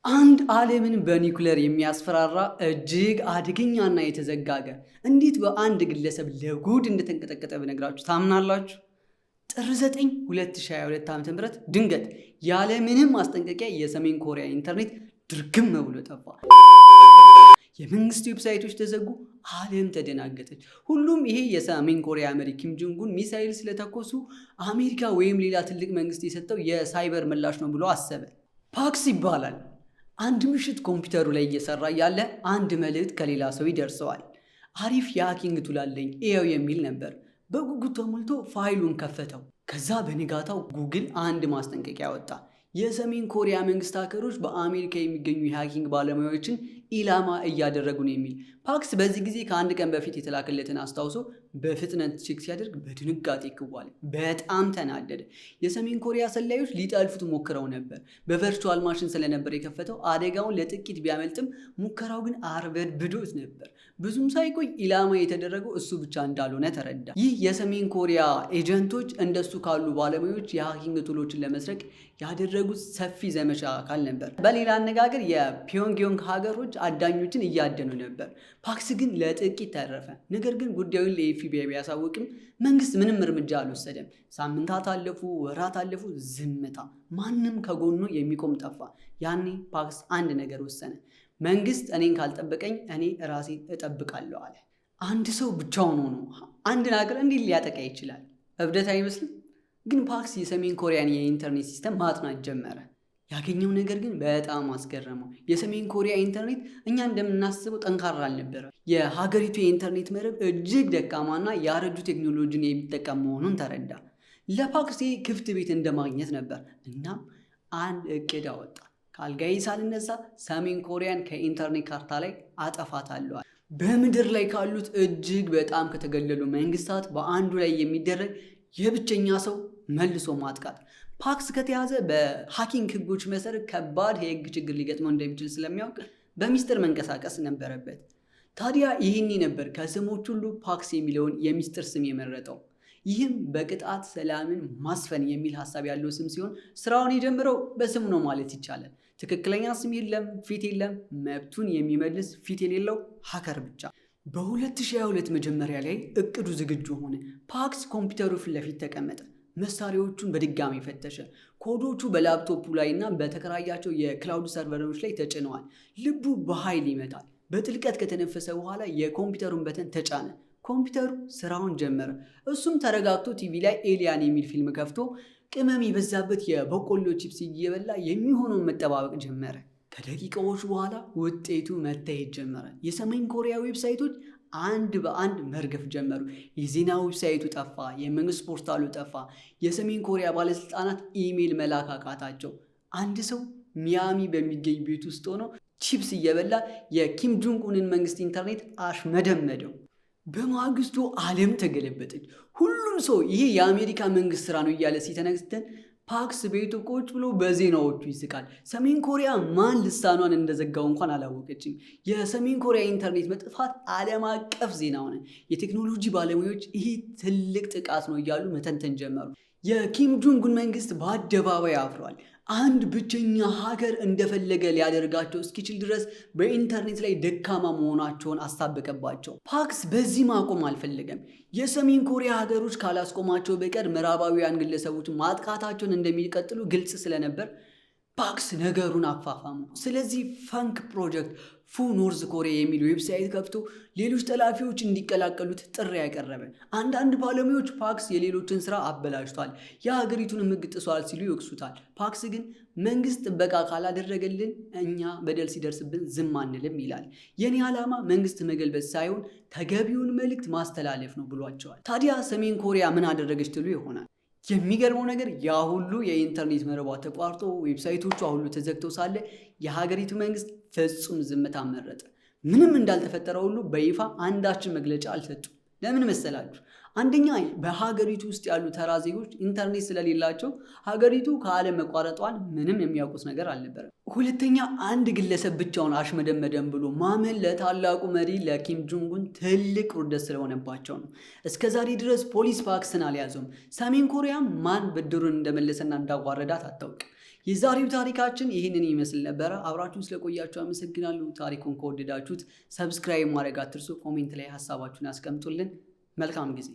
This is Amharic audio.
አንድ ዓለምን በኒውክሌር የሚያስፈራራ እጅግ አደገኛና የተዘጋገ እንዴት በአንድ ግለሰብ ለጉድ እንደተንቀጠቀጠ ብነግራችሁ ታምናላችሁ? ጥር 9 2022 ዓ.ም ድንገት ያለ ምንም ማስጠንቀቂያ የሰሜን ኮሪያ ኢንተርኔት ድርግም ብሎ ጠፋ። የመንግስት ዌብሳይቶች ተዘጉ፣ ዓለም ተደናገጠች። ሁሉም ይሄ የሰሜን ኮሪያ መሪ ኪም ጆንግ ኡን ሚሳኤል ስለተኮሱ አሜሪካ ወይም ሌላ ትልቅ መንግስት የሰጠው የሳይበር ምላሽ ነው ብሎ አሰበ። ፓክስ ይባላል። አንድ ምሽት ኮምፒውተሩ ላይ እየሰራ ያለ አንድ መልእክት ከሌላ ሰው ይደርሰዋል። አሪፍ የሃኪንግ ቱል አለኝ ኤው የሚል ነበር። በጉጉት ተሞልቶ ፋይሉን ከፈተው። ከዛ በንጋታው ጉግል አንድ ማስጠንቀቂያ ወጣ። የሰሜን ኮሪያ መንግስት ሀከሮች በአሜሪካ የሚገኙ የሃኪንግ ባለሙያዎችን ኢላማ እያደረጉ ነው የሚል። ፓክስ በዚህ ጊዜ ከአንድ ቀን በፊት የተላከለትን አስታውሶ በፍጥነት ቼክ ሲያደርግ በድንጋጤ ክዋለ። በጣም ተናደደ። የሰሜን ኮሪያ ሰላዮች ሊጠልፉት ሞክረው ነበር። በቨርቹዋል ማሽን ስለነበር የከፈተው አደጋውን ለጥቂት ቢያመልጥም ሙከራው ግን አርበድብዶት ነበር። ብዙም ሳይቆይ ኢላማ የተደረገው እሱ ብቻ እንዳልሆነ ተረዳ። ይህ የሰሜን ኮሪያ ኤጀንቶች እንደሱ ካሉ ባለሙያዎች የሃኪንግ ቱሎችን ለመስረቅ ያደረጉት ሰፊ ዘመቻ አካል ነበር። በሌላ አነጋገር የፒዮንግዮንግ ሀገሮች አዳኞችን እያደኑ ነበር። ፓክስ ግን ለጥቂት ተረፈ። ነገር ግን ጉዳዩን ለኤፍቢአይ ቢያሳውቅም መንግስት ምንም እርምጃ አልወሰደም። ሳምንታት አለፉ፣ ወራት አለፉ፣ ዝምታ። ማንም ከጎኑ የሚቆም ጠፋ። ያኔ ፓክስ አንድ ነገር ወሰነ። መንግስት እኔን ካልጠበቀኝ እኔ ራሴ እጠብቃለሁ አለ። አንድ ሰው ብቻውን ሆኖ አንድን ሀገር እንዴት ሊያጠቃ ይችላል? እብደት አይመስልም? ግን ፓክስ የሰሜን ኮሪያን የኢንተርኔት ሲስተም ማጥናት ጀመረ። ያገኘው ነገር ግን በጣም አስገረመው። የሰሜን ኮሪያ ኢንተርኔት እኛ እንደምናስበው ጠንካራ አልነበረም። የሀገሪቱ የኢንተርኔት መረብ እጅግ ደካማና ያረጁ ቴክኖሎጂን የሚጠቀም መሆኑን ተረዳ። ለፓክስ ክፍት ቤት እንደማግኘት ነበር። እናም አንድ እቅድ አወጣ። ከአልጋዬ ሳልነሳ ሰሜን ኮሪያን ከኢንተርኔት ካርታ ላይ አጠፋታለሁ። በምድር ላይ ካሉት እጅግ በጣም ከተገለሉ መንግስታት በአንዱ ላይ የሚደረግ የብቸኛ ሰው መልሶ ማጥቃት። ፓክስ ከተያዘ በሃኪንግ ህጎች መሰረት ከባድ የህግ ችግር ሊገጥመው እንደሚችል ስለሚያውቅ በሚስጥር መንቀሳቀስ ነበረበት። ታዲያ ይህኔ ነበር ከስሞች ሁሉ ፓክስ የሚለውን የሚስጥር ስም የመረጠው። ይህም በቅጣት ሰላምን ማስፈን የሚል ሀሳብ ያለው ስም ሲሆን ስራውን የጀመረው በስሙ ነው ማለት ይቻላል። ትክክለኛ ስም የለም፣ ፊት የለም፣ መብቱን የሚመልስ ፊት የሌለው ሀከር ብቻ። በ2022 መጀመሪያ ላይ እቅዱ ዝግጁ ሆነ። ፓክስ ኮምፒውተሩ ፊት ለፊት ተቀመጠ። መሳሪያዎቹን በድጋሚ ፈተሸ። ኮዶቹ በላፕቶፑ ላይ እና በተከራያቸው የክላውድ ሰርቨሮች ላይ ተጭነዋል። ልቡ በኃይል ይመታል። በጥልቀት ከተነፈሰ በኋላ የኮምፒውተሩን በተን ተጫነ። ኮምፒውተሩ ስራውን ጀመረ። እሱም ተረጋግቶ ቲቪ ላይ ኤሊያን የሚል ፊልም ከፍቶ ቅመም የበዛበት የበቆሎ ቺፕስ እየበላ የሚሆነውን መጠባበቅ ጀመረ። ከደቂቃዎች በኋላ ውጤቱ መታየት ጀመረ። የሰሜን ኮሪያ ዌብሳይቶች አንድ በአንድ መርገፍ ጀመሩ። የዜና ዌብሳይቱ ጠፋ፣ የመንግስት ፖርታሉ ጠፋ። የሰሜን ኮሪያ ባለስልጣናት ኢሜል መላክ አቃታቸው። አንድ ሰው ሚያሚ በሚገኝ ቤት ውስጥ ሆኖ ቺፕስ እየበላ የኪም ጆንግ ኡንን መንግስት ኢንተርኔት አሽመደመደው። በማግስቱ ዓለም ተገለበጠች። ሁሉም ሰው ይሄ የአሜሪካ መንግስት ስራ ነው እያለ ሲተነግስተን ፓክስ ቤቱ ቁጭ ብሎ በዜናዎቹ ይስቃል። ሰሜን ኮሪያ ማን ልሳኗን እንደዘጋው እንኳን አላወቀችም። የሰሜን ኮሪያ ኢንተርኔት መጥፋት ዓለም አቀፍ ዜና ሆነ። የቴክኖሎጂ ባለሙያዎች ይህ ትልቅ ጥቃት ነው እያሉ መተንተን ጀመሩ። የኪም ጆንግ ኡን መንግስት በአደባባይ አፍሯል። አንድ ብቸኛ ሀገር እንደፈለገ ሊያደርጋቸው እስኪችል ድረስ በኢንተርኔት ላይ ደካማ መሆናቸውን አስታበቀባቸው። ፓክስ በዚህ ማቆም አልፈለገም። የሰሜን ኮሪያ ሀገሮች ካላስቆማቸው በቀር ምዕራባውያን ግለሰቦች ማጥቃታቸውን እንደሚቀጥሉ ግልጽ ስለነበር ፓክስ ነገሩን አፋፋሙ። ስለዚህ ፈንክ ፕሮጀክት ፉ ኖርዝ ኮሪያ የሚል ዌብሳይት ከፍቶ ሌሎች ጠላፊዎች እንዲቀላቀሉት ጥሪ ያቀረበ። አንዳንድ ባለሙያዎች ፓክስ የሌሎችን ስራ አበላሽቷል፣ የሀገሪቱን ሕግ ጥሷል ሲሉ ይወቅሱታል። ፓክስ ግን መንግስት ጥበቃ ካላደረገልን እኛ በደል ሲደርስብን ዝም አንልም ይላል። የኔ ዓላማ መንግስት መገልበጥ ሳይሆን ተገቢውን መልእክት ማስተላለፍ ነው ብሏቸዋል። ታዲያ ሰሜን ኮሪያ ምን አደረገች ትሉ ይሆናል። የሚገርመው ነገር ያ ሁሉ የኢንተርኔት መረቧ ተቋርጦ ዌብሳይቶቿ ሁሉ ተዘግተው ሳለ የሀገሪቱ መንግስት ፍጹም ዝምታ መረጠ። ምንም እንዳልተፈጠረ ሁሉ በይፋ አንዳችን መግለጫ አልሰጡም። ለምን መሰላችሁ? አንደኛ በሀገሪቱ ውስጥ ያሉ ተራ ዜጎች ኢንተርኔት ስለሌላቸው ሀገሪቱ ከዓለም መቋረጧን ምንም የሚያውቁት ነገር አልነበረም። ሁለተኛ አንድ ግለሰብ ብቻውን አሽመደመደም ብሎ ማመን ለታላቁ መሪ ለኪም ጆንግ ኡን ትልቅ ውርደት ስለሆነባቸው ነው። እስከዛሬ ድረስ ፖሊስ ፓክስን አልያዘውም። ሰሜን ኮሪያ ማን ብድሩን እንደመለሰና እንዳዋረዳት አታውቅም። የዛሬው ታሪካችን ይህንን ይመስል ነበረ። አብራችሁን ስለቆያችሁ አመሰግናለሁ። ታሪኩን ከወደዳችሁት ሰብስክራይብ ማድረግ አትርሱ። ኮሜንት ላይ ሀሳባችሁን አስቀምጡልን። መልካም ጊዜ